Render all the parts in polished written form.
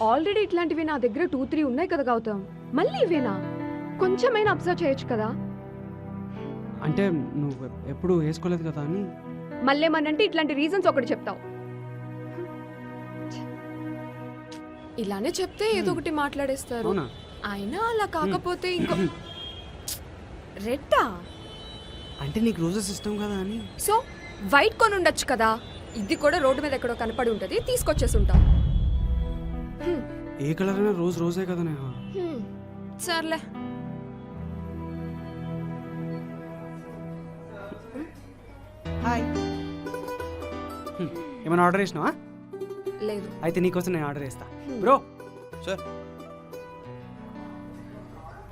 Already ఇట్లాంటివి నా దగ్గర 2-3 ఉన్నాయి కదా గౌతమ్, మళ్ళీ ఇవేనా? కొంచెమైనా అబ్జర్వ్ చేయొచ్చు కదా. అంటే నువ్వు ఎప్పుడు వేసుకోలేదు కదా అని. మళ్ళేమనంటే ఇట్లాంటి రీజన్స్ ఒకటి చెప్తావు. ఇలానే చెప్తే ఏదో ఒకటి మాట్లాడేస్తారు. అవునా? అయినా అలా కాకపోతే ఇంకో రెడ్డా అంటే నీకు రోజెస్ ఇష్టం కదా అని. సో వైట్ కొని ఉండొచ్చు కదా. ఇది కూడా రోడ్డు మీద ఎక్కడో కనపడి ఉంటది, తీసుకొచ్చేసి ఉంటావు. ఏ కలర్ అయినా రోజ్ రోజే కదా నేహ. సర్లే. హాయ్. ఏమైనా ఆర్డర్ చేసినావా? లేదు. అయితే నీకోసం నేను ఆర్డర్ చేస్తా. బ్రో సార్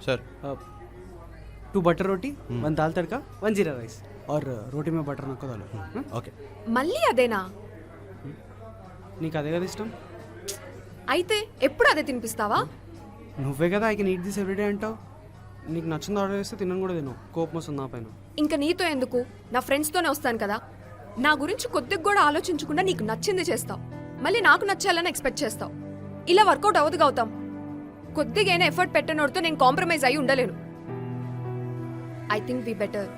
సార్ 2 बटर रोटी, 1 दाल तड़का, 1 जीरा राइस और रोटी में बटर नक्को डालो. ఓకే. మళ్ళీ అదేనా? నీకు అదే కదా ఇష్టం. అయితే ఎప్పుడు అదే తినిపిస్తావా? నువ్వే కదా I can eat this everyday అంటావు. నీకు నచ్చింది ఆర్డర్ చేస్తే తినను కూడా తిను. కోపం వస్తుంది నా పైన. ఇంకా నీతో ఎందుకు, నా ఫ్రెండ్స్తోనే వస్తాను కదా. నా గురించి కొద్దిగా కూడా ఆలోచించకుండా నీకు నచ్చింది చేస్తావు, మళ్ళీ నాకు నచ్చాలని ఎక్స్పెక్ట్ చేస్తావు. ఇలా వర్కౌట్ అవ్వదు గౌతమ్. కొద్దిగా ఎఫర్ట్ పెట్టనోడితో నేను కాంప్రమైజ్ అయి ఉండలేను. I think we better